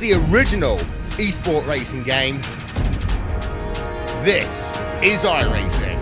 is the original esport racing game. This is iRacing.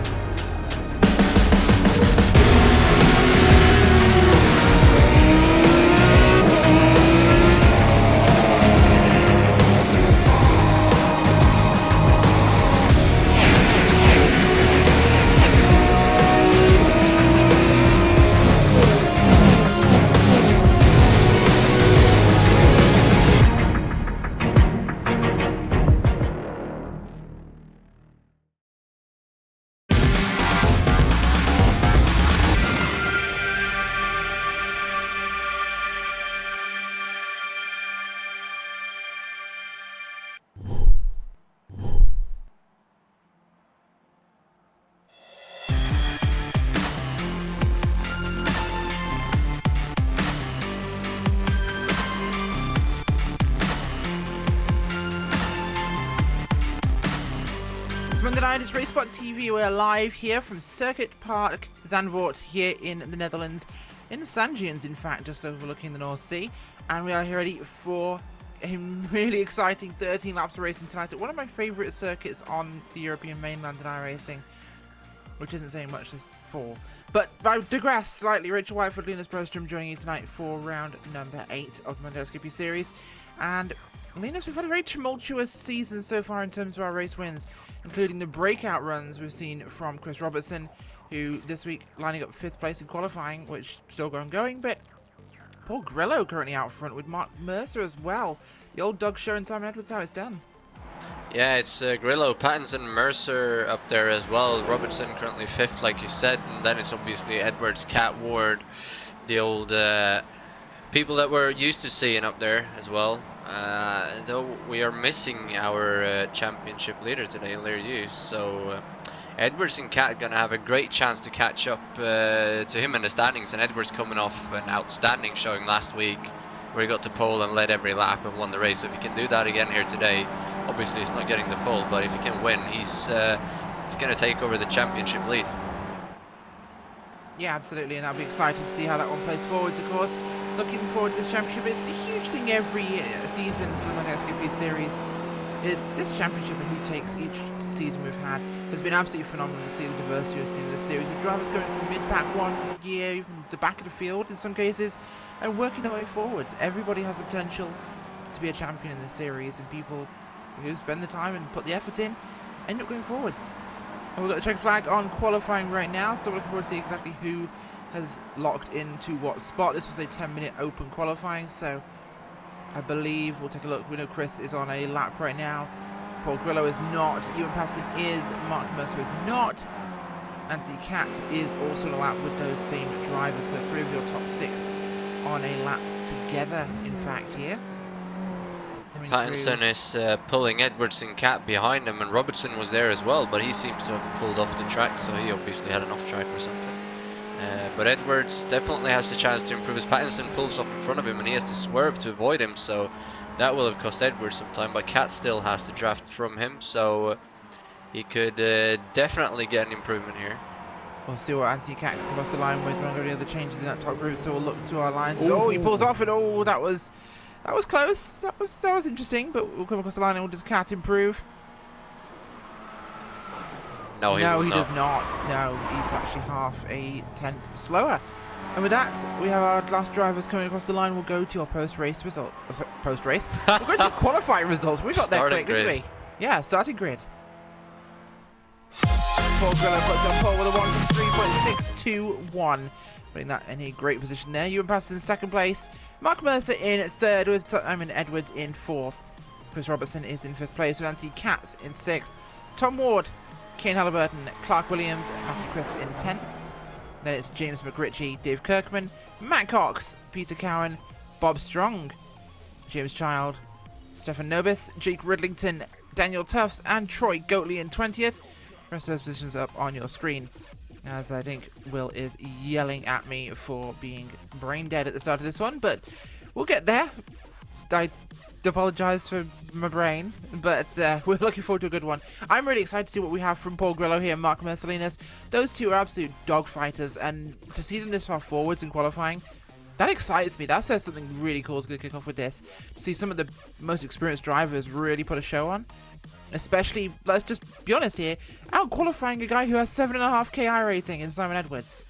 Monday night is RaceSpotTV. We're live here from Circuit Park Zandvoort here in the Netherlands, in the sand dunes, in fact, just overlooking the North Sea. And we are here ready for a really exciting 13 laps of racing tonight at one of my favourite circuits on the European mainland in iRacing, which isn't saying much, just 4. But I digress slightly. Rachel Whitefoot, Linus Brostrom joining you tonight for round number 8 of the Monday Skippy series. And Linus, we've had a very tumultuous season so far in terms of our race wins, including the breakout runs we've seen from Chris Robertson, who this week lining up 5th place in qualifying, which still going, but Paul Grillo currently out front with Mark Mercer as well. The old dog showing Simon Edwards how it's done. Yeah, it's Grillo, Pattinson, Mercer up there as well. Robertson currently 5th, like you said, and then it's obviously Edwards, Cat Ward, the old people that we're used to seeing up there as well. Though we are missing our championship leader today, Lear Hughes, so Edwards and Cat are going to have a great chance to catch up to him in the standings. And Edwards coming off an outstanding showing last week, where he got to pole and led every lap and won the race. So if he can do that again here today, obviously he's not getting the pole, but if he can win, he's going to take over the championship lead. Yeah, absolutely, and that'll be exciting to see how that one plays forwards, of course. Looking forward to this championship. It's a huge thing every season for the Monday Skippy series. Is this championship and who takes each season we've had has been absolutely phenomenal to see the diversity we've seen in this series, with drivers going from mid-pack one year, even the back of the field in some cases, and working their way forwards. Everybody has the potential to be a champion in this series, and people who spend the time and put the effort in end up going forwards. And we've got the check flag on qualifying right now, so we're looking forward to see exactly who has locked into what spot. This was a 10-minute open qualifying, so I believe we'll take a look. We know Chris is on a lap right now. Paul Grillo is not. Ewan Patterson is. Mark Mercer is not. Anthony Cat is also on a lap with those same drivers. So 3 of your top 6 on a lap together, in fact, here. Pattinson is pulling Edwards and Cat behind him, and Robertson was there as well, but he seems to have pulled off the track, so he obviously had an off track or something. But Edwards definitely has the chance to improve as Pattinson pulls off in front of him, and he has to swerve to avoid him, so that will have cost Edwards some time. But Cat still has to draft from him, so he could definitely get an improvement here. We'll see what Anthony Cat can cross the line with. We're not going to do any other changes in that top group, so we'll look to our lines. Ooh. Oh, he pulls off, and oh, that was close. That was interesting, but we'll come across the line, and does Cat improve? No, he does not. No, he's actually half a tenth slower. And with that, we have our last drivers coming across the line. We'll go to our post-race result. Post-race? We'll go to the qualifying results. We got there quick, didn't we? Yeah, starting grid. Paul Grillo puts on pole with a 1.3.621. Putting that in a great position there. Ewan Patterson in 2nd place. Mark Mercer in 3rd with Simon Edwards in 4th. Chris Robertson is in 5th place with Anthony Katz in 6th. Tom Ward, Kane Halliburton, Clark Williams, Matthew Crisp in 10th. Then it's James McRitchie, Dave Kirkman, Matt Cox, Peter Cowan, Bob Strong, James Child, Stefan Nobis, Jake Ridlington, Daniel Tufts, and Troy Goatley in 20th. Rest of those positions up on your screen, as I think Will is yelling at me for being brain dead at the start of this one, but we'll get there. I apologise for my brain, but we're looking forward to a good one. I'm really excited to see what we have from Paul Grillo here and Mark Mercelinas. Those two are absolute dog fighters, and to see them this far forwards in qualifying, That excites me. That says something really cool is going to kick off with this. To see some of the most experienced drivers really put a show on. Especially, let's just be honest here, out-qualifying a guy who has 7.5 KI rating in Simon Edwards.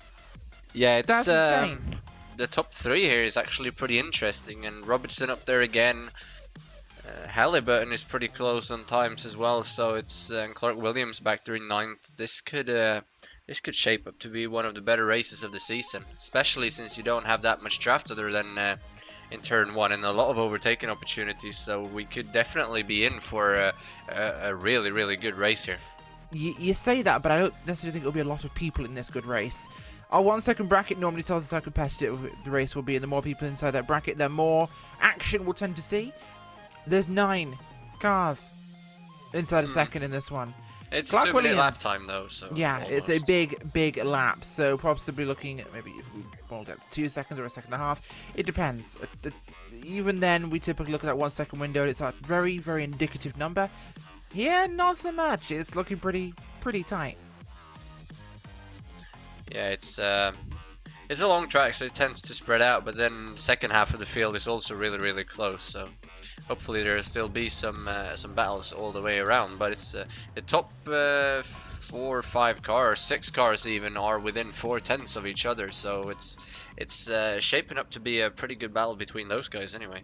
Yeah, it's That's insane. the top 3 here is actually pretty interesting, and Robertson up there again. Halliburton is pretty close on times as well, so it's and Clark Williams back there in 9th. This could shape up to be one of the better races of the season, especially since you don't have that much draft other than in turn 1 and a lot of overtaking opportunities. So we could definitely be in for a really, really good race here. You say that, but I don't necessarily think it'll be a lot of people in this good race. Our 1 second bracket normally tells us how competitive the race will be, and the more people inside that bracket, the more action we'll tend to see. There's 9 cars inside a second in this one. It's Clark a 2-minute lap Williams. time though, so Yeah, almost. it's a big lap. So possibly looking at maybe if we rolled out 2 seconds or a second and a half. It depends. Even then, we typically look at that 1 second window, and it's a very, very indicative number. Here, not so much. It's looking pretty tight. Yeah, it's a long track, so it tends to spread out, but then second half of the field is also really, really close. So hopefully there'll still be some battles all the way around. But it's the top 4 or 5 cars, 6 cars even, are within 4/10 of each other. So it's shaping up to be a pretty good battle between those guys anyway.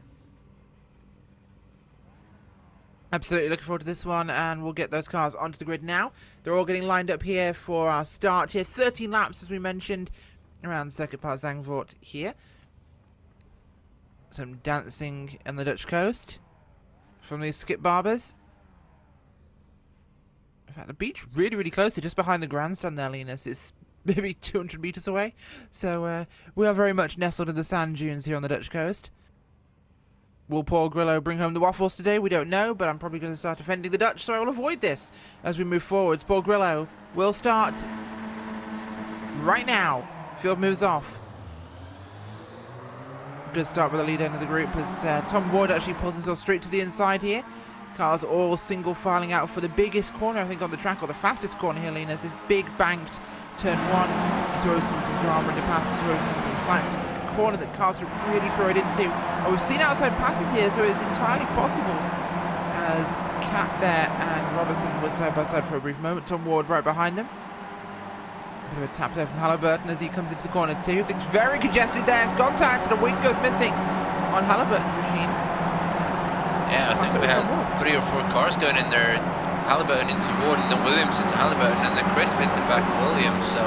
Absolutely looking forward to this one, and we'll get those cars onto the grid now. They're all getting lined up here for our start here. 13 laps, as we mentioned, around Circuit Park Zandvoort here. Some dancing on the Dutch coast from these skip barbers. In fact, the beach really, really close. Just behind the grandstand there, Linus. It's maybe 200 meters away. So we are very much nestled in the sand dunes here on the Dutch coast. Will Paul Grillo bring home the waffles today? We don't know, but I'm probably going to start defending the Dutch, so I will avoid this as we move forwards. Paul Grillo will start right now. Field moves off. Good start with the lead end of the group as Tom Ward actually pulls himself straight to the inside here. Cars all single filing out for the biggest corner, I think, on the track, or the fastest corner here, Linus. This big banked turn 1. It's roasting some drama in the pass. It's roasting some excitement. Corner that cars could really throw it into. Oh, we've seen outside passes here, so it's entirely possible. As Cat there and Robertson were side by side for a brief moment. Tom Ward right behind them. A bit of a tap there from Halliburton as he comes into the corner too. Things very congested there. Contact, and a wing goes missing on Halliburton's machine. Yeah, I think we had 3 or 4 cars going in there. Halliburton into Ward, and then Williams into Halliburton, and then Crisp into back Williams. So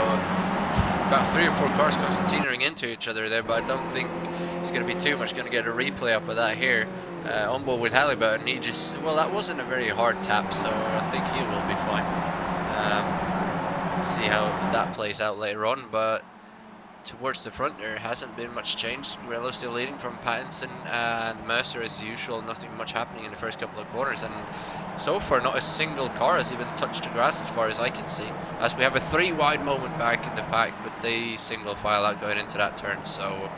about 3 or 4 cars concertinaing into each other there, but I don't think it's going to be too much. Going to get a replay up of that here. On board with Halliburton, he just, well, that wasn't a very hard tap, so I think he will be fine. See how that plays out later on, but towards the front there hasn't been much change. Grillo still leading from Pattinson and Mercer as usual. Nothing much happening in the first couple of corners, and so far not a single car has even touched the grass as far as I can see, as we have a 3 wide moment back in the pack, but they single file out going into that turn, so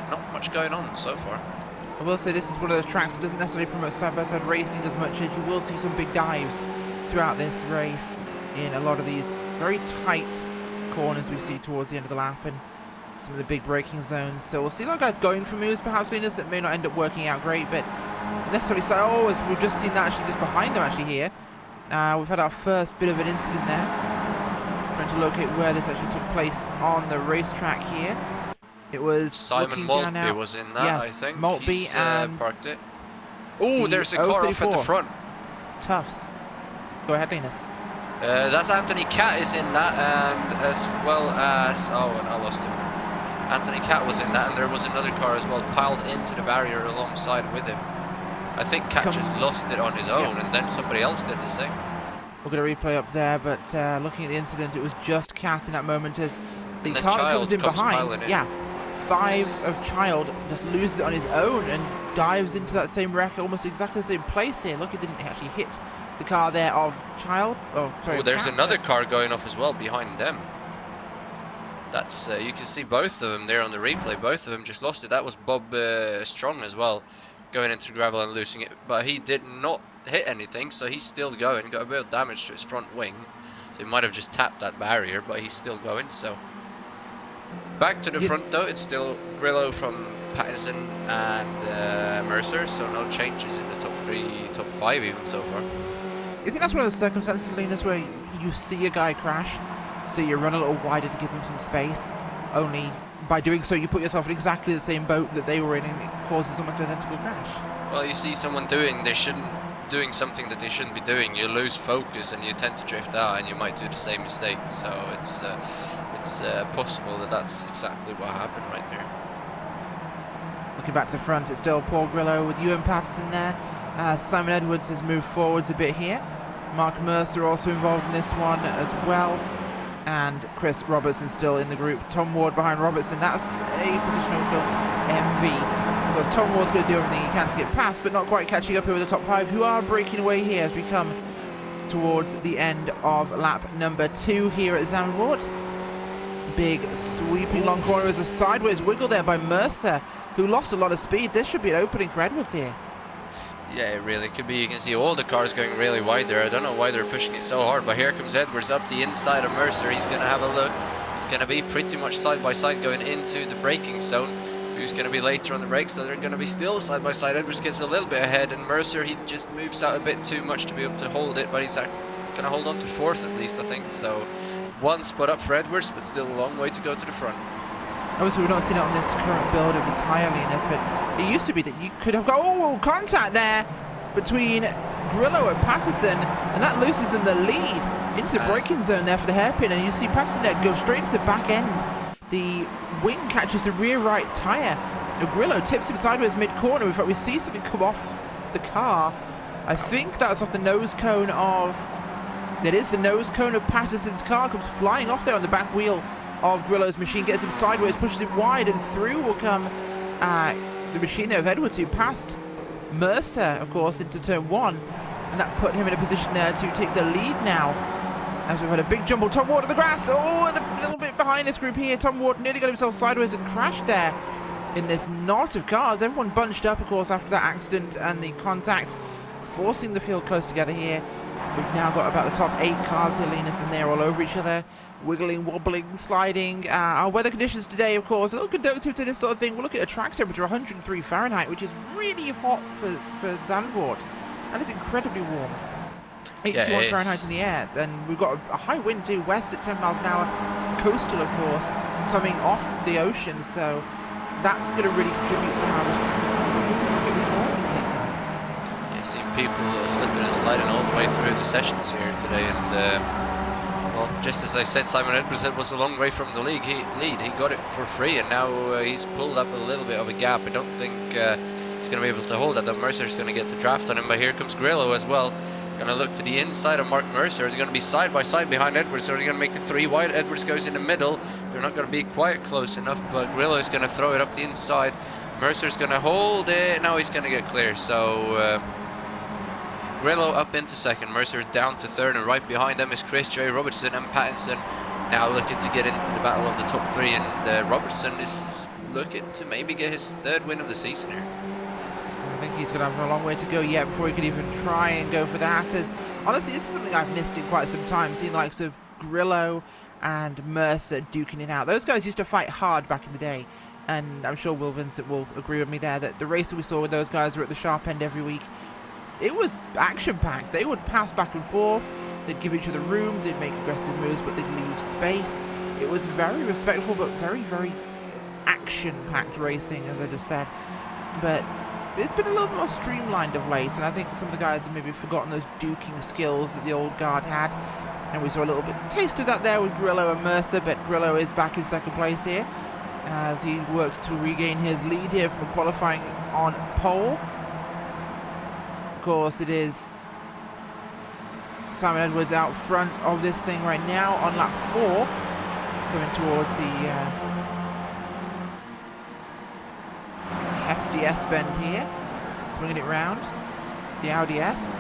not much going on so far. I will say this is one of those tracks that doesn't necessarily promote side-by-side racing as much, as you will see some big dives throughout this race in a lot of these very tight corners we see towards the end of the lap, and some of the big braking zones. So we'll see a lot of guys going for moves, perhaps, Linus, that may not end up working out great, but necessarily so. Oh, as we've just seen that actually just behind them actually here. We've had our first bit of an incident there. Trying to locate where this actually took place on the racetrack here. It was Simon Maltby was in that, yes, I think. Maltby He's and parked it. Oh, there's a car off at the front. Tufts. Go ahead, Linus. That's Anthony Catt is in that, and as well as, oh, I lost him. Anthony Catt was in that, and there was another car as well piled into the barrier alongside with him. I think Catt just lost it on his own, and then somebody else did the same. We'll get a replay up there, but looking at the incident, it was just Catt in that moment as the and car Child comes in behind. In. Yeah, 5 of Child just loses it on his own and dives into that same wreck, almost exactly the same place here. Look, it didn't actually hit the car there of Child. Oh, sorry. Oh, there's another car going off as well behind them. That's you can see both of them there on the replay. Both of them just lost it. That was Bob Strong as well, going into the gravel and losing it, but he did not hit anything, so he's still going. Got a bit of damage to his front wing, so he might have just tapped that barrier, but he's still going. So Back to the front though, it's still Grillo from Pattinson and Mercer, so no changes in the top 3, top 5 even so far. You think that's one of the circumstances, Linus, where you see a guy crash, so you run a little wider to give them some space, only by doing so you put yourself in exactly the same boat that they were in, and it causes almost an identical crash? Well, you see someone doing something that they shouldn't be doing, you lose focus and you tend to drift out and you might do the same mistake, so it's possible that that's exactly what happened right there. Looking back to the front, it's still Paul Grillo with Ewan Patterson there. Simon Edwards has moved forwards a bit here. Mark Mercer also involved in this one as well. And Chris Robertson still in the group. Tom Ward behind Robertson. That's a position I would envy, because Tom Ward's going to do everything he can to get past, but not quite catching up here with the top 5, who are breaking away here as we come towards the end of lap number 2 here at Zandvoort. Big sweeping long corner as a sideways wiggle there by Mercer, who lost a lot of speed. This should be an opening for Edwards here. Yeah, it really could be. You can see all the cars going really wide there. I don't know why they're pushing it so hard, but here comes Edwards up the inside of Mercer. He's going to have a look. He's going to be pretty much side by side going into the braking zone. Who's going to be later on the brakes, so they're going to be still side by side. Edwards gets a little bit ahead, and Mercer, he just moves out a bit too much to be able to hold it, but he's going to hold on to 4th at least, I think. So 1 spot up for Edwards, but still a long way to go to the front. Obviously, we're not seeing it on this current build entirely in this, but it used to be that you could have got contact there between Grillo and Patterson, and that loses them the lead into the braking zone there for the hairpin, and you see Patterson there go straight into the back end. The wing catches the rear right tyre. Grillo tips him sideways mid-corner. In fact, we see something come off the car. I think that's off the nose cone of... It is the nose cone of Patterson's car. Comes flying off there on the back wheel of Grillo's machine. Gets him sideways, pushes him wide, and through will come the machine there of Edwards, who passed Mercer, of course, into turn 1. And that put him in a position there to take the lead now, as we've had a big jumble. Tom Ward to the grass. Oh, and a little bit behind this group here. Tom Ward nearly got himself sideways and crashed there in this knot of cars. Everyone bunched up, of course, after that accident and the contact, forcing the field close together here. We've now got about the top 8 cars here, Linus, and they're all over each other, wiggling, wobbling, sliding. Our weather conditions today, of course, a little conducive to this sort of thing. We're looking at a track temperature of 103 Fahrenheit, which is really hot for Zandvoort, and it's incredibly warm. 81 Fahrenheit in the air, and we've got a high wind too, west at 10 miles an hour, coastal of course, coming off the ocean, so that's going to really contribute to how this track is warm for these guys. Yeah, seeing people slipping and sliding all the way through the sessions here today, and well, just as I said, Simon Edwards was a long way from the lead. He got it for free, and now he's pulled up a little bit of a gap. I don't think he's going to be able to hold that, though. Mercer's going to get the draft on him, but here comes Grillo as well. Going to look to the inside of Mark Mercer. They're going to be side by side behind Edwards, so they're going to make it 3 wide. Edwards goes in the middle. They're not going to be quite close enough, but Grillo is going to throw it up the inside. Mercer's going to hold it. Now he's going to get clear. So Grillo up into 2nd. Mercer's down to 3rd, and right behind them is Chris, J. Robertson, and Pattinson. Now looking to get into the battle of the top 3, and Robertson is looking to maybe get his 3rd win of the season here. I think he's going to have a long way to go yet before he can even try and go for that. As honestly, this is something I've missed in quite some time, seeing the likes of Grillo and Mercer duking it out. Those guys used to fight hard back in the day, and I'm sure Will Vincent will agree with me there that the race that we saw with those guys were at the sharp end every week. It was action-packed. They would pass back and forth, they'd give each other room, they'd make aggressive moves, but they'd leave space. It was very respectful, but very, very action-packed racing, as I just said. But it's been a little bit more streamlined of late, and I think some of the guys have maybe forgotten those duking skills that the old guard had. And we saw a little bit taste of that there with Grillo and Mercer, but Grillo is back in 2nd place here as he works to regain his lead here from qualifying on pole. Of course, it is Simon Edwards out front of this thing right now on lap 4, coming towards the FDS bend here, swinging it round, the Audi S.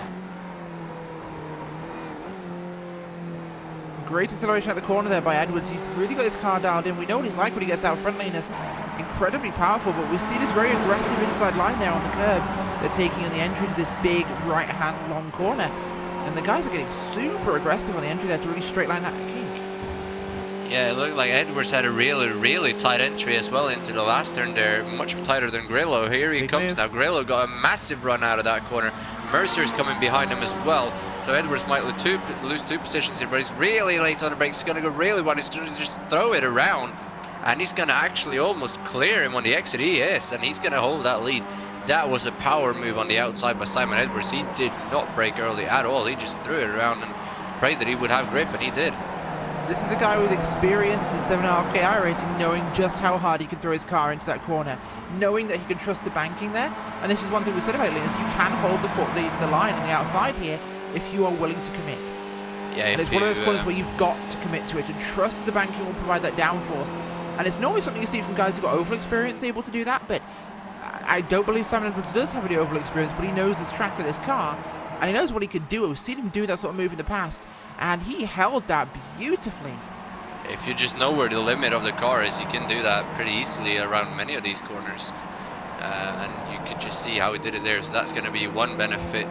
Great acceleration at the corner there by Edwards. He's really got his car dialed in. We know what he's like when he gets out front lane. It's incredibly powerful, but we see this very aggressive inside line there on the curb. They're taking on the entry to this big right-hand long corner. And the guys are getting super aggressive on the entry there to really straight line that kink. Yeah, it looked like Edwards had a really tight entry as well into the last turn there, much tighter than Grillo. Here he Big comes move. now. Grillo got a massive run out of that corner. Mercer's coming behind him as well, so Edwards might lose two positions here, but he's really late on the brakes. He's going to go really wide. He's going to just throw it around, and he's going to actually almost clear him on the exit. He is, and he's going to hold that lead. That was a power move on the outside by Simon Edwards. He did not brake early at all. He just threw it around and prayed that he would have grip, and he did. This is a guy with experience in 7.5 KI rating, knowing just how hard he can throw his car into that corner, knowing that he can trust the banking there. And this is one thing we said about Linus, you can hold the line on the outside here if you are willing to commit. Yeah, and it's one of those corners where you've got to commit to it and trust the banking will provide that downforce. And it's normally something you see from guys who've got oval experience able to do that, but I don't believe Simon Edwards does have any oval experience, but he knows this track with this car. And he knows what he could do. We've seen him do that sort of move in the past, and he held that beautifully. If you just know where the limit of the car is, you can do that pretty easily around many of these corners. And you could just see how he did it there. So that's going to be one benefit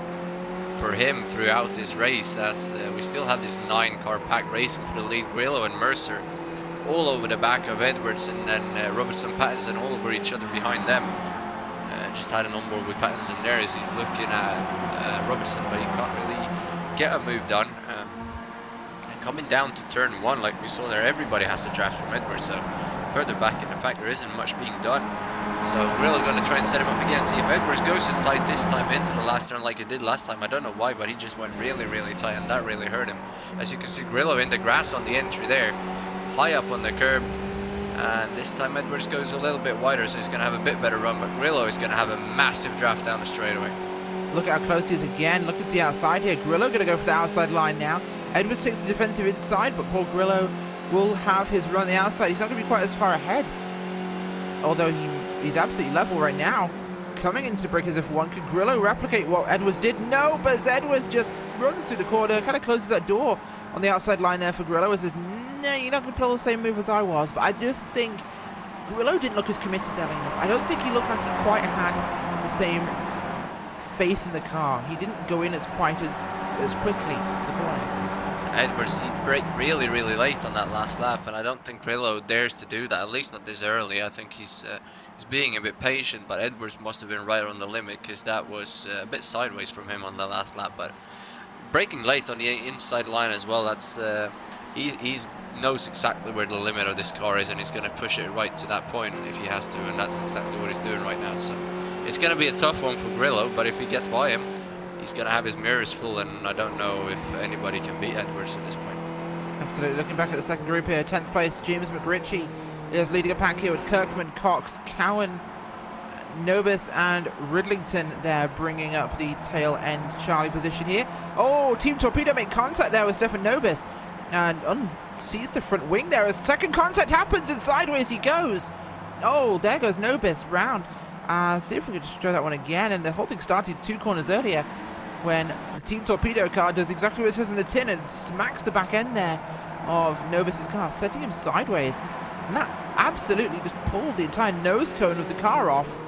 for him throughout this race, as we still have this 9-car pack racing for the lead. Grillo and Mercer all over the back of Edwards, and then Robertson, Pattinson all over each other behind them. Just had an onboard with Pattinson there as he's looking at Robertson, but he can't really get a move done. And coming down to turn 1, like we saw there, everybody has a draft from Edwards, so further back in the pack there isn't much being done. So Grillo going to try and set him up again, see if Edwards goes as tight this time into the last turn like he did last time. I don't know why, but he just went really tight, and that really hurt him. As you can see, Grillo in the grass on the entry there, high up on the curb. And this time Edwards goes a little bit wider, so he's going to have a bit better run, but Grillo is going to have a massive draft down the straightaway. Look at how close he is again. Look at the outside here. Grillo going to go for the outside line now. Edwards takes the defensive inside, but Paul Grillo will have his run the outside. He's not going to be quite as far ahead, although he's absolutely level right now. Coming into the break as if one. Could Grillo replicate what Edwards did? No, but as Edwards just runs through the corner, kind of closes that door on the outside line there for Grillo. It says, no, you're not going to pull the same move as I was. But I just think Grillo didn't look as committed there, Linus. I don't think he looked like he quite had the same faith in the car. He didn't go in as quite as quickly as the corner. Edwards, he braked really late on that last lap, and I don't think Grillo dares to do that, at least not this early. I think he's being a bit patient, but Edwards must have been right on the limit, because that was a bit sideways from him on the last lap. But braking late on the inside line as well, that's he knows exactly where the limit of this car is, and he's going to push it right to that point if he has to, and that's exactly what he's doing right now. So it's going to be a tough one for Grillo, but if he gets by him, he's going to have his mirrors full, and I don't know if anybody can beat Edwards at this point. Absolutely. Looking back at the second group here, 10th place, James McRitchie is leading a pack here with Kirkman, Cox, Cowan, Nobis and Ridlington there bringing up the tail end Charlie position here. Oh, Team Torpedo make contact there with Stefan Nobis and sees the front wing there as second contact happens and sideways he goes. Oh, there goes Nobis round. See if we could just try that one again. And the whole thing started 2 corners earlier when the Team Torpedo car does exactly what it says in the tin and smacks the back end there of Nobis's car, setting him sideways. And that absolutely just pulled the entire nose cone of the car off.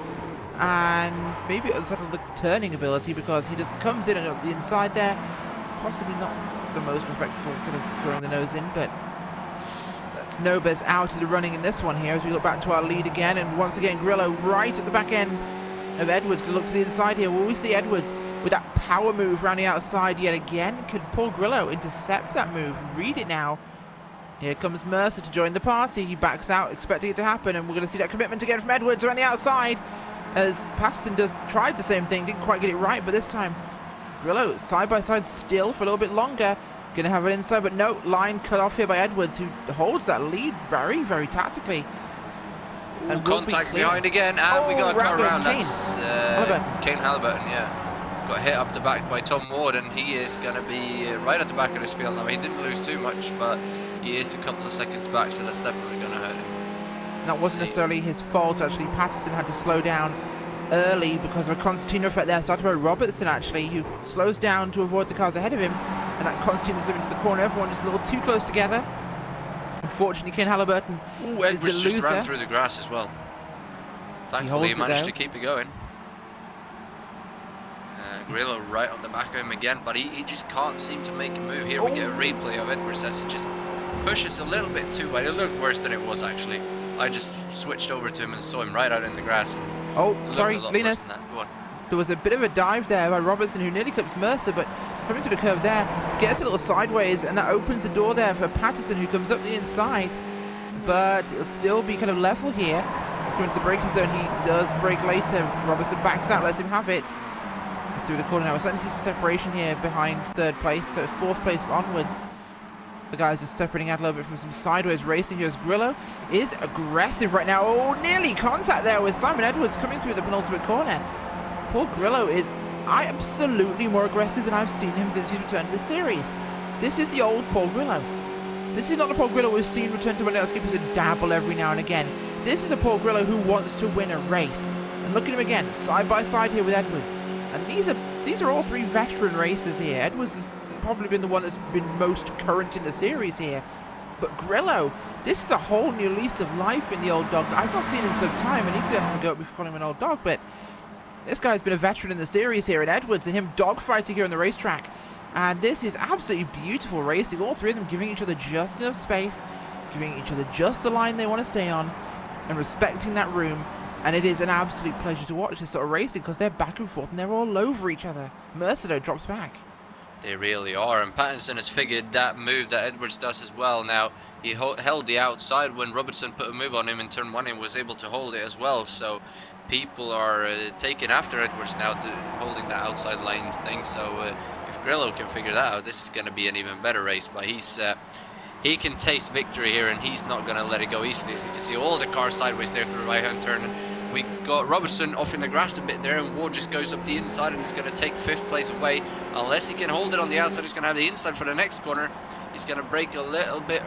And maybe it'll settle the turning ability, because he just comes in and up the inside there. Possibly not the most respectful kind of throwing the nose in, but that's Nobis out of the running in this one here as we look back to our lead again. And once again, Grillo right at the back end of Edwards. Could look to the inside here. Will we see Edwards with that power move around the outside yet again? Could Paul Grillo intercept that move? Read it now. Here comes Mercer to join the party. He backs out, expecting it to happen, and we're going to see that commitment again from Edwards around the outside, as Patterson tried the same thing, didn't quite get it right, but this time Grillo side by side still for a little bit longer. Going to have it inside, but no, line cut off here by Edwards, who holds that lead very tactically. And contact be behind again, and we got a car around. That's Kane Halliburton, yeah. Got hit up the back by Tom Ward, and he is going to be right at the back of this field now. He didn't lose too much, but he is a couple of seconds back, so that's definitely going to hurt him. That wasn't necessarily his fault, actually. Patterson had to slow down early because of a concertina effect there. Started by Robertson, actually, who slows down to avoid the cars ahead of him, and that concertina slipped into the corner. Everyone just a little too close together. Unfortunately, Ken Halliburton is the loser. Just ran through the grass as well. Thankfully, he managed to keep it going. Grillo right on the back of him again, but he just can't seem to make a move here. We get a replay of Edwards as he just pushes a little bit too wide. It looked worse than it was actually. I just switched over to him and saw him right out in the grass. And Oh, it looked sorry, a lot worse Linus. than that. Go on. There was a bit of a dive there by Robertson, who nearly clips Mercer, but coming to the curve there, gets a little sideways, and that opens the door there for Patterson, who comes up the inside. But it'll still be kind of level here. Going to the braking zone, he does brake later. Robertson backs out, lets him have it. He's through the corner now. We're starting to see some separation here behind third place, so fourth place onwards. The guys are separating out a little bit from some sideways racing here as Grillo is aggressive right now. Oh, nearly contact there with Simon Edwards coming through the penultimate corner. Paul Grillo is absolutely more aggressive than I've seen him since he's returned to the series. This is the old Paul Grillo. This is not the Paul Grillo we've seen return to Mondial Skippers and dabble every now and again. This is a Paul Grillo who wants to win a race. And look at him again, side by side here with Edwards. And these are all three veteran racers here. Edwards has probably been the one that's been most current in the series here. But Grillo, this is a whole new lease of life in the old dog. I've not seen him some time, and he's going to go up before calling him an old dog, but this guy's been a veteran in the series here, and Edwards and him dogfighting here on the racetrack. And this is absolutely beautiful racing. All three of them giving each other just enough space, giving each other just the line they want to stay on, and respecting that room. And it is an absolute pleasure to watch this sort of racing, because they're back and forth and they're all over each other. Mercer, though, drops back. They really are, and Pattinson has figured that move that Edwards does as well. Now, he held the outside when Robertson put a move on him in turn 1 and was able to hold it as well. So people are taking after Edwards now, holding that outside line thing. So if Grillo can figure that out, this is going to be an even better race. But he can taste victory here, and he's not going to let it go easily. As you can see, all the cars sideways there through the right-hand turn. And we got Robertson off in the grass a bit there, and Ward just goes up the inside and is going to take 5th place away. Unless he can hold it on the outside, he's going to have the inside for the next corner. He's going to brake a little bit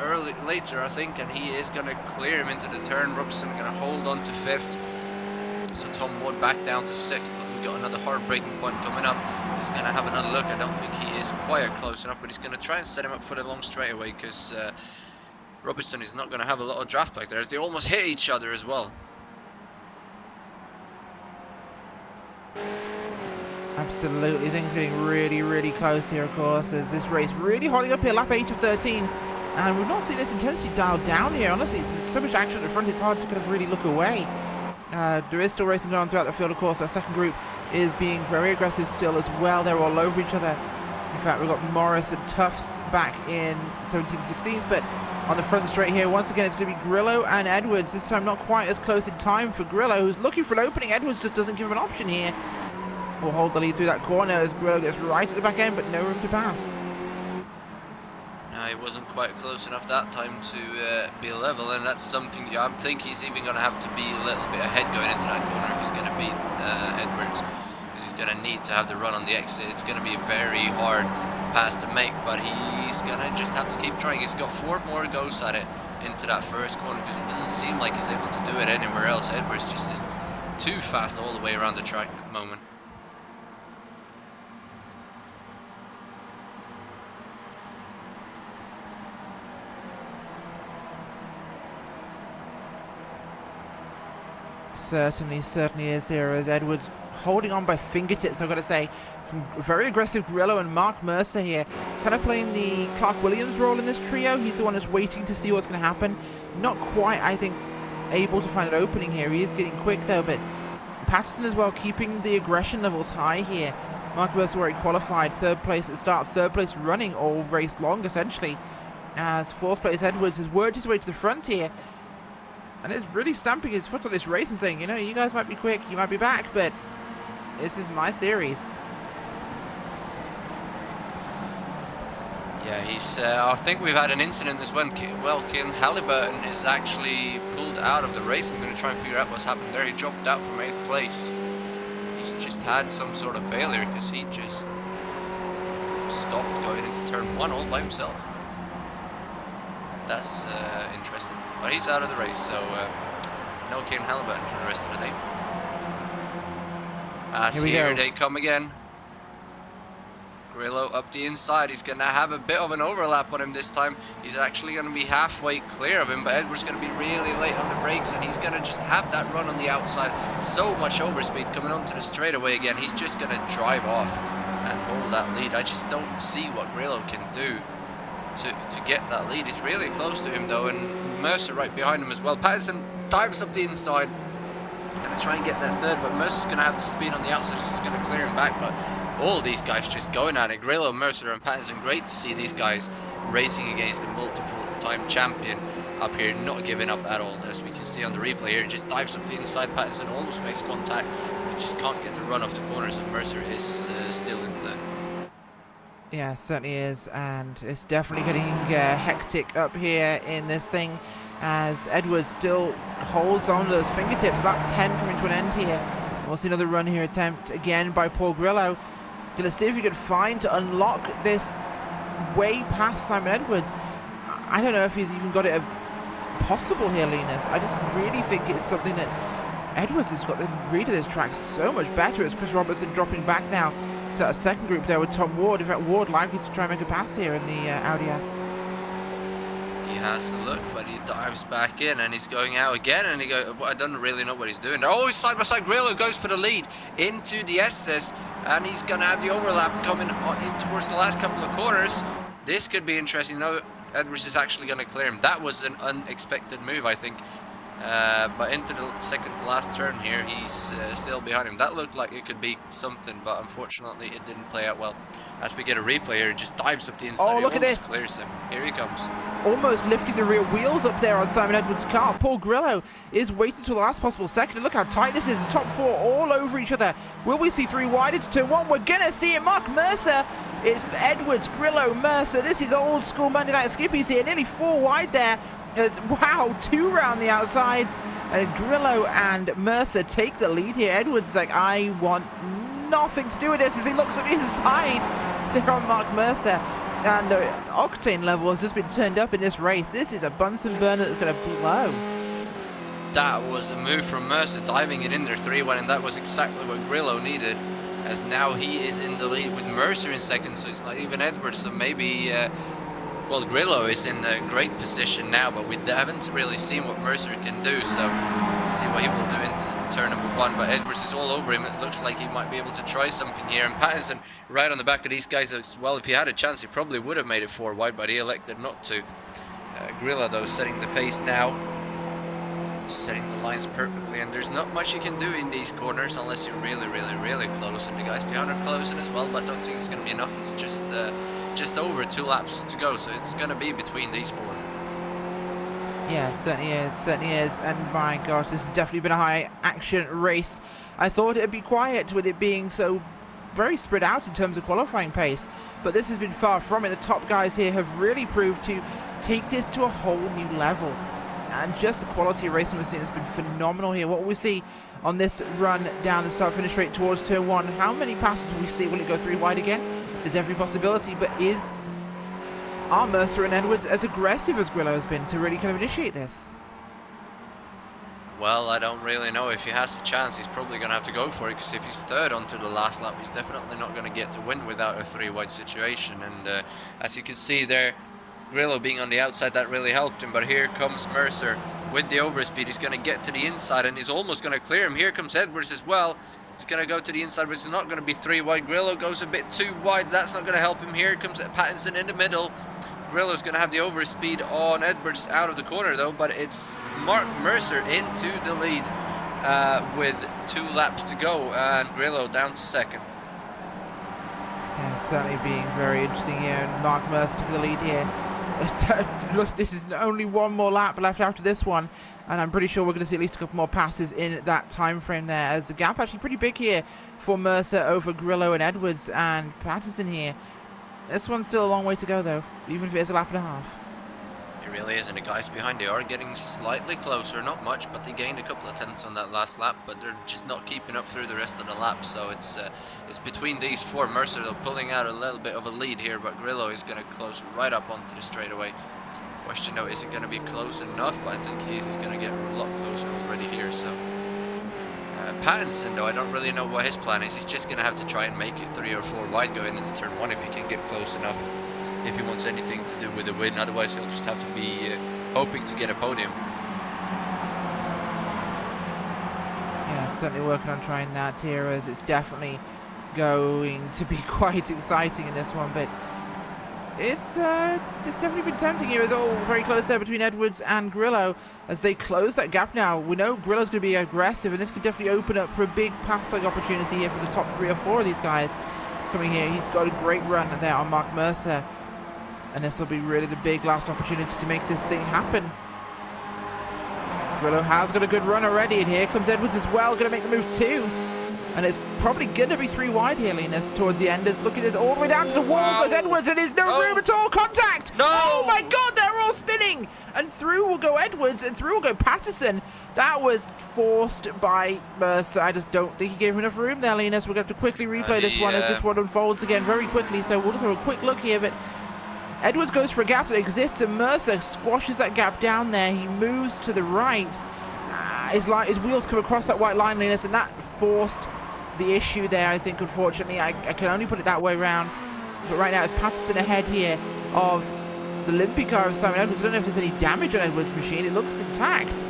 later, I think, and he is going to clear him into the turn. Robertson going to hold on to 5th. So Tom Ward back down to 6th, but we've got another hard braking point coming up. He's going to have another look. I don't think he is quite close enough, but he's going to try and set him up for the long straightaway, because Robertson is not going to have a lot of draft back there, as they almost hit each other as well. Absolutely, things getting really, really close here, of course, as this race really holding up here, lap 8 of 13. And we've not seen this intensity dialed down here. Honestly, there's so much action at the front, it's hard to kind of really look away. There is still racing going on throughout the field, of course. That second group is being very aggressive still as well. They're all over each other. In fact, we've got Morris and Tufts back in 17-16s, but on the front straight here, once again, it's going to be Grillo and Edwards. This time not quite as close in time for Grillo, who's looking for an opening. Edwards just doesn't give him an option here. Will hold the lead through that corner as Grillo gets right at the back end, but no room to pass. No, he wasn't quite close enough that time to be level, and that's something I think he's even going to have to be a little bit ahead going into that corner if he's going to beat Edwards, because he's going to need to have the run on the exit. It's going to be a very hard pass to make, but he's going to just have to keep trying. He's got 4 more goes at it into that first corner, because it doesn't seem like he's able to do it anywhere else. Edwards just is too fast all the way around the track at the moment. Certainly is here, as Edwards holding on by fingertips, I've got to say, from very aggressive Grillo and Mark Mercer here, kind of playing the Clark Williams role in this trio. He's the one that's waiting to see what's going to happen. Not quite, I think, able to find an opening here. He is getting quick though, but Patterson as well, keeping the aggression levels high here. Mark Mercer already qualified, 3rd place at the start, 3rd place running all race long essentially, as 4th place Edwards has worked his way to the front here. And is really stamping his foot on this race and saying, you know, you guys might be quick, you might be back, but this is my series. Yeah, he's. I think we've had an incident as well. Kim Halliburton is actually pulled out of the race. I'm going to try and figure out what's happened there. He dropped out from 8th place. He's just had some sort of failure, because he just stopped going into turn 1 all by himself. That's interesting. But he's out of the race, so no Kim Halliburton for the rest of the day. As here they come again. Grillo up the inside. He's going to have a bit of an overlap on him this time. He's actually going to be halfway clear of him, but Edwards going to be really late on the brakes, and he's going to just have that run on the outside. So much overspeed coming onto the straightaway again. He's just going to drive off and hold that lead. I just don't see what Grillo can do. to get that lead. He's really close to him though, and Mercer right behind him as well. Patterson dives up the inside, gonna try and get that third, but Mercer's gonna have the speed on the outside, so it's gonna clear him back. But all these guys just going at it. Grillo, Mercer, and Patterson. Great to see these guys racing against a multiple-time champion up here, not giving up at all. As we can see on the replay here, just dives up the inside. Patterson almost makes contact, but just can't get the run off the corners, and Mercer is still in third. Yeah, certainly is, and it's definitely getting hectic up here in this thing as Edwards still holds on to those fingertips. About 10 coming to an end here. We'll see another run here attempt again by Paul Grillo. Gonna see if he could find to unlock this way past Simon Edwards. I don't know if he's even got it possible here, Linus. I just really think it's something that Edwards has got the read of this track so much better as Chris Robertson dropping back now to a second group there with Tom Ward. In fact, Ward likely to try and make a pass here in the Audi S. He has a look, but he dives back in and he's going out again, and I don't really know what he's doing. Oh, he's side by side. Grillo goes for the lead into the SS, and he's gonna have the overlap coming in towards the last couple of corners. This could be interesting. No, Edwards is actually gonna clear him. That was an unexpected move, I think. But into the second to last turn here, he's still behind him. That looked like it could be something, but unfortunately it didn't play out well. As we get a replay here, he just dives up the inside. Oh, look at this. Clears him. Here he comes. Almost lifting the rear wheels up there on Simon Edwards' car. Paul Grillo is waiting till the last possible second. And look how tight this is. The top four all over each other. Will we see three wide into turn one? We're going to see it. Mark Mercer. It's Edwards, Grillo, Mercer. This is old school Monday Night Skippys here. Nearly four wide there. As, wow, two round the outsides. And Grillo and Mercer take the lead here. Edwards is like, I want nothing to do with this, as he looks at the inside there on Mark Mercer. And the octane level has just been turned up in this race. This is a Bunsen burner that's going to blow. That was a move from Mercer, diving it in there 3-1, and that was exactly what Grillo needed, as now he is in the lead with Mercer in second, so it's not even Edwards. So maybe, well, Grillo is in a great position now, but we haven't really seen what Mercer can do, so see what he will do into turn number one. But Edwards is all over him. It looks like he might be able to try something here, and Pattinson right on the back of these guys as well. If he had a chance, he probably would have made it 4 wide, but he elected not to. Grillo, though, setting the pace now, setting the lines perfectly, and there's not much you can do in these corners unless you're really close, and the guys behind are closing as well, but I don't think it's going to be enough. It's just over 2 laps to go, so it's going to be between these 4. Yeah, certainly is, and my gosh, this has definitely been a high action race. I thought it'd be quiet with it being so very spread out in terms of qualifying pace, but this has been far from it. The top guys here have really proved to take this to a whole new level, and just the quality of racing we've seen has been phenomenal here. What will we see on this run down the start finish straight towards turn 1? How many passes will we see? Will it go 3 wide again? There's every possibility, but are Mercer and Edwards as aggressive as Grillo has been to really kind of initiate this? Well, I don't really know. If he has the chance, he's probably going to have to go for it, because if he's third onto the last lap, he's definitely not going to get to win without a 3 wide situation. And as you can see there, Grillo being on the outside, that really helped him. But here comes Mercer with the overspeed. He's going to get to the inside, and he's almost going to clear him. Here comes Edwards as well. He's going to go to the inside, but it's not going to be 3 wide. Grillo goes a bit too wide. That's not going to help him. Here comes Pattinson in the middle. Grillo's going to have the overspeed on Edwards out of the corner, though. But it's Mark Mercer into the lead with 2 laps to go, and Grillo down to second. Yeah, certainly being very interesting here, and Mark Mercer took the lead here. Look, this is only 1 more lap left after this one, and I'm pretty sure we're going to see at least a couple more passes in that time frame there, as the gap actually pretty big here for Mercer over Grillo and Edwards and Patterson here. This one's still a long way to go, though, even if it is a lap and a half. It really is, and the guys behind, they are getting slightly closer, not much, but they gained a couple of tenths on that last lap, but they're just not keeping up through the rest of the lap. So it's between these 4. Mercer, though, pulling out a little bit of a lead here, but Grillo is going to close right up onto the straightaway. Question though, is it going to be close enough? But I think he is. He's going to get a lot closer already here. So Pattinson, though, I don't really know what his plan is. He's just going to have to try and make it 3 or 4 wide going into turn 1 if he can get close enough, if he wants anything to do with the win. Otherwise, he'll just have to be hoping to get a podium. Yeah, certainly working on trying that here, as it's definitely going to be quite exciting in this one. But it's definitely been tempting here. It's all very close there between Edwards and Grillo as they close that gap now. We know Grillo's going to be aggressive, and this could definitely open up for a big passing opportunity here for the top 3 or 4 of these guys coming here. He's got a great run there on Mark Mercer, and this will be really the big last opportunity to make this thing happen. Grillo has got a good run already, and here comes Edwards as well, going to make the move too. And it's probably going to be 3 wide here, Linus, towards the end. Look at this, all the way down to the wall goes Edwards, and there's no room at all. Contact! No! Oh my God, they're all spinning! And through will go Edwards, and through will go Patterson. That was forced by Mercer. I just don't think he gave him enough room there, Linus. We're going to have to quickly replay this one as this one unfolds again very quickly. So we'll just have a quick look here, but Edwards goes for a gap that exists, and Mercer squashes that gap down there. He moves to the right. His wheels come across that white line, Linus, and that forced the issue there, I think, unfortunately. I can only put it that way around. But right now it's Patterson ahead here of the Limpy car of Simon Edwards. I don't know if there's any damage on Edwards' machine. It looks intact,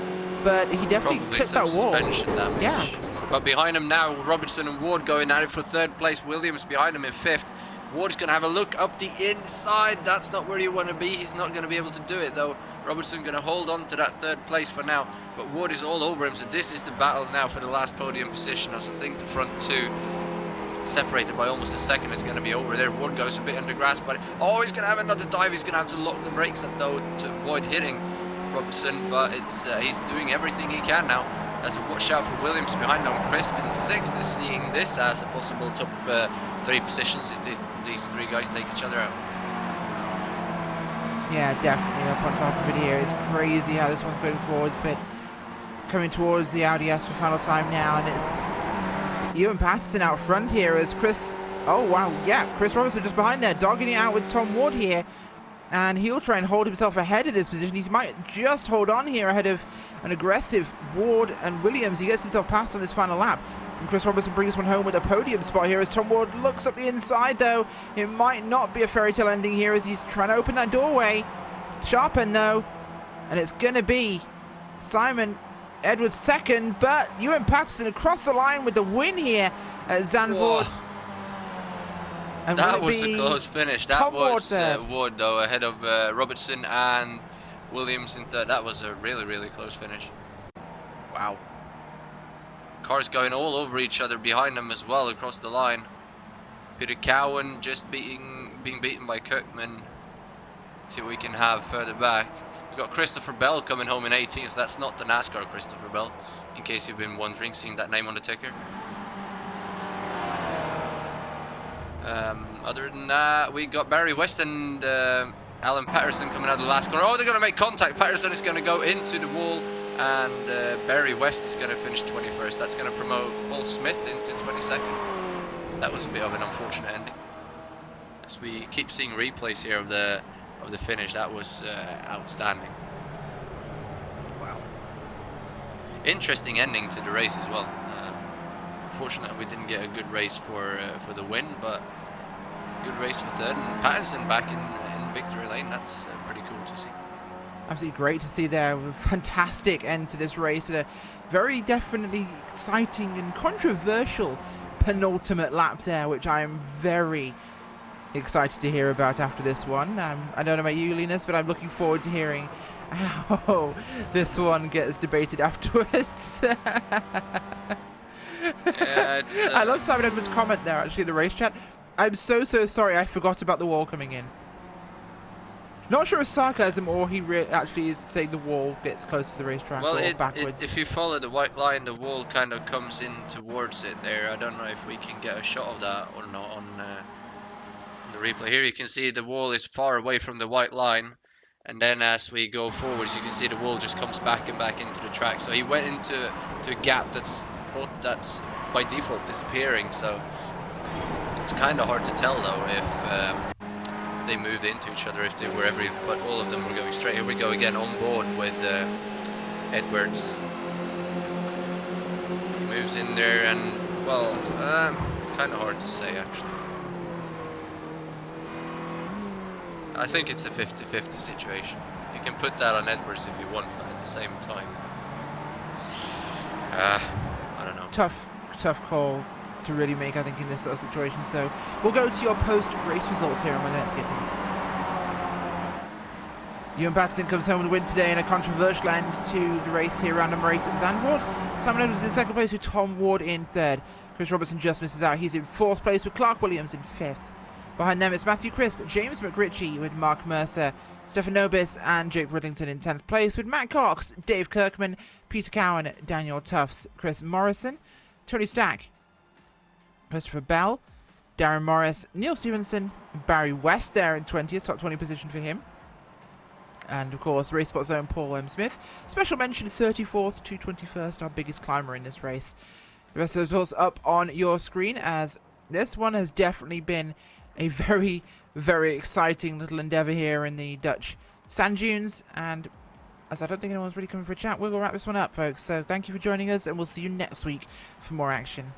but he definitely clipped that wall. Suspension damage. Yeah. But behind him now, Robertson and Ward going at it for 3rd place. Williams behind him in 5th. Ward's going to have a look up the inside. That's not where you want to be. He's not going to be able to do it, though. Robertson going to hold on to that 3rd place for now. But Ward is all over him, so this is the battle now for the last podium position. As I think the front 2, separated by almost a second, is going to be over there. Ward goes a bit under grass, but oh, he's going to have another dive. He's going to have to lock the brakes up, though, to avoid hitting Robertson. But it's he's doing everything he can now. As a watch out for Williams behind him. Chris in 6th is seeing this as a possible top 3 positions if these 3 guys take each other out. Yeah, definitely up on top of it here. It's crazy how this one's going forwards, but coming towards the Audi S for final time now, and it's Ewan Patterson out front here as Chris. Oh wow, yeah, Chris Robertson just behind there, dogging it out with Tom Ward here. And he'll try and hold himself ahead of this position. He might just hold on here ahead of an aggressive Ward and Williams. He gets himself past on this final lap. And Chris Robertson brings one home with a podium spot here as Tom Ward looks up the inside, though. It might not be a fairy tale ending here as he's trying to open that doorway. Sharp end, though. And it's going to be Simon Edwards 2nd, but Ewan Patterson across the line with the win here at Zandvoort. Whoa. And that was a close finish. That was Ward, though, ahead of Robertson and Williams in 3rd. That was a really, really close finish. Wow. Cars going all over each other behind them as well across the line. Peter Cowan just being beaten by Kirkman. See what we can have further back. We've got Christopher Bell coming home in 18th. So that's not the NASCAR Christopher Bell, in case you've been wondering, seeing that name on the ticker. Other than that, we got Barry West and Alan Patterson coming out of the last corner. Oh, they're going to make contact. Patterson is going to go into the wall, and Barry West is going to finish 21st. That's going to promote Paul Smith into 22nd. That was a bit of an unfortunate ending. As we keep seeing replays here of the finish, that was outstanding. Wow. Interesting ending to the race as well. Unfortunately, we didn't get a good race for the win, but good race for 3rd, and Patterson back in victory lane. That's pretty cool to see. Absolutely great to see there. A fantastic end to this race, and a very definitely exciting and controversial penultimate lap there, which I am very excited to hear about after this one. I don't know about you, Linus, but I'm looking forward to hearing how this one gets debated afterwards. Yeah, it's, I love Simon Edwards' comment there, actually, in the race chat. I'm so sorry I forgot about the wall coming in. Not sure if sarcasm or he actually is saying the wall gets close to the racetrack or backwards. If you follow the white line, the wall kind of comes in towards it there. I don't know if we can get a shot of that or not on the replay. Here you can see the wall is far away from the white line. And then as we go forwards, you can see the wall just comes back and back into the track. So he went into a gap that's by default disappearing, so it's kind of hard to tell though if they moved into each other, if they were but all of them were going straight. Here we go again on board with Edwards. He moves in there, and well, kind of hard to say actually. I think it's a 50-50 situation. You can put that on Edwards if you want, but at the same time, I don't know. Tough call to really make, I think, in this sort of situation. So we'll go to your post-race results here on my Let's Skippys. Ewan Patterson comes home with a win today in a controversial end to the race here around number 8 at Zandvoort. Simon Edwards in second place with Tom Ward in third. Chris Robertson just misses out. He's in fourth place with Clark Williams in fifth. Behind them it's Matthew Crisp, James McRitchie with Mark Mercer, Stefan Nobis and Jake Riddington in 10th place with Matt Cox, Dave Kirkman, Peter Cowan, Daniel Tufts, Chris Morrison, Tony Stack, Christopher Bell, Darren Morris, Neil Stevenson, Barry West there in 20th, top 20 position for him. And of course, Race Spot's own Paul M. Smith. Special mention 34th to 21st, our biggest climber in this race. The rest of the results up on your screen, as this one has definitely been a very, very exciting little endeavour here in the Dutch sand dunes. And as I don't think anyone's really coming for a chat, we'll wrap this one up, folks. So thank you for joining us, and we'll see you next week for more action.